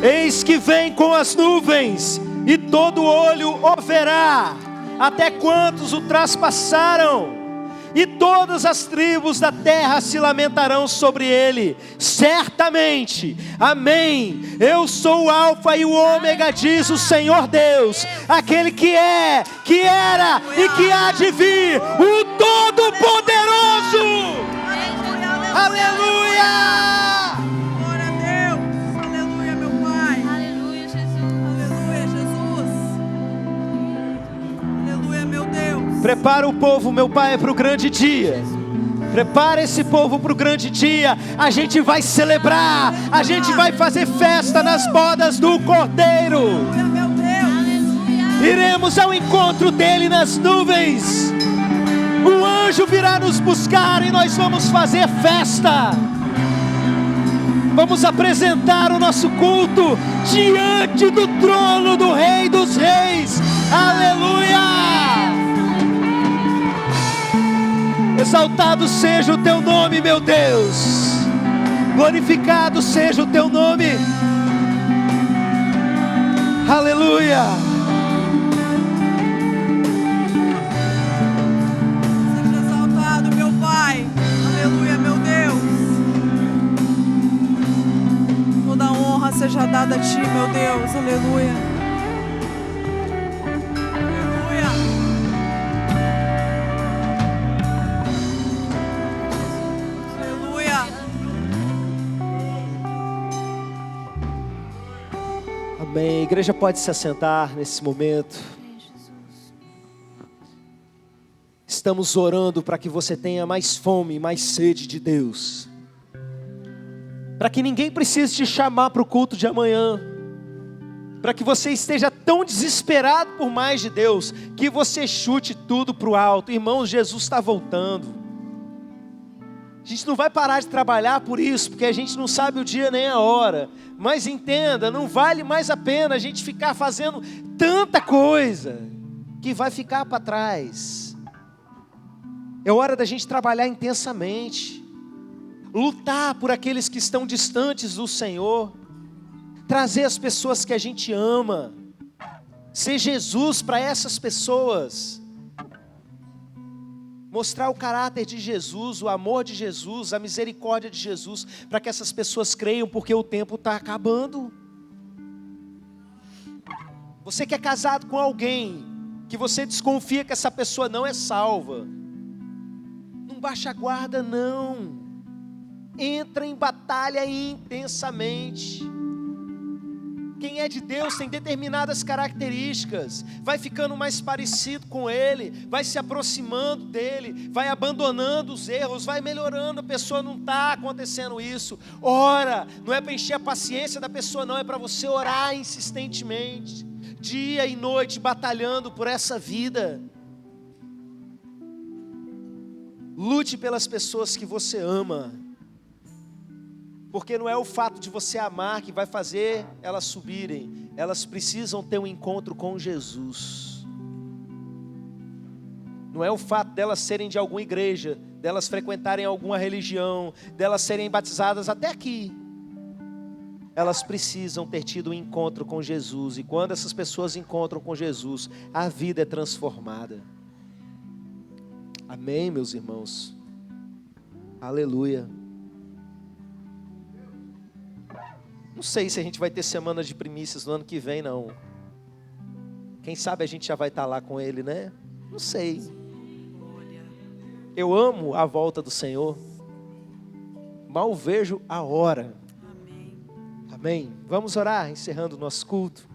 Eis que vem com as nuvens, e todo olho o verá, até quantos o traspassaram, e todas as tribos da terra se lamentarão sobre ele. Certamente, amém, eu sou o Alfa e o Ômega, diz o Senhor Deus, aquele que é, que era e que há de vir, o Todo-Poderoso. Aleluia! Glória a Deus. Aleluia, meu Pai. Aleluia, Jesus. Aleluia, Jesus. Aleluia, meu Deus. Prepara o povo, meu Pai, para o grande dia. Prepara esse povo para o grande dia. A gente vai celebrar, a gente vai fazer festa nas bodas do Cordeiro. Aleluia, meu Deus. Aleluia. Iremos ao encontro dele nas nuvens. Um anjo virá nos buscar e nós vamos fazer festa. Vamos apresentar o nosso culto diante do trono do Rei dos Reis. Aleluia! Exaltado seja o teu nome, meu Deus. Glorificado seja o teu nome. Aleluia! Seja exaltado, meu Pai. Aleluia, meu Deus. Toda honra seja dada a Ti, meu Deus. Aleluia. Aleluia. Aleluia. Amém. A igreja pode se assentar nesse momento. Estamos orando para que você tenha mais fome, mais sede de Deus. Para que ninguém precise te chamar para o culto de amanhã. Para que você esteja tão desesperado por mais de Deus, que você chute tudo para o alto. Irmãos, Jesus está voltando. A gente não vai parar de trabalhar por isso, porque a gente não sabe o dia nem a hora. Mas entenda, não vale mais a pena a gente ficar fazendo tanta coisa que vai ficar para trás. É hora da gente trabalhar intensamente. Lutar por aqueles que estão distantes do Senhor. Trazer as pessoas que a gente ama. Ser Jesus para essas pessoas. Mostrar o caráter de Jesus, o amor de Jesus, a misericórdia de Jesus, para que essas pessoas creiam, porque o tempo está acabando. Você que é casado com alguém, que você desconfia que essa pessoa não é salva, não baixa a guarda não. Entra em batalha intensamente. Quem é de Deus tem determinadas características, vai ficando mais parecido com Ele, vai se aproximando dEle, vai abandonando os erros, vai melhorando. A pessoa não está acontecendo isso. Ora, não é para encher a paciência da pessoa não, é para você orar insistentemente, dia e noite, batalhando por essa vida. Lute pelas pessoas que você ama. Porque não é o fato de você amar que vai fazer elas subirem. Elas precisam ter um encontro com Jesus. Não é o fato delas serem de alguma igreja, delas frequentarem alguma religião, delas serem batizadas até aqui. Elas precisam ter tido um encontro com Jesus. E quando essas pessoas encontram com Jesus, a vida é transformada. Amém, meus irmãos? Aleluia. Não sei se a gente vai ter semana de primícias no ano que vem, não. Quem sabe a gente já vai estar lá com Ele, né? Não sei. Eu amo a volta do Senhor. Mal vejo a hora. Amém. Vamos orar, encerrando o nosso culto.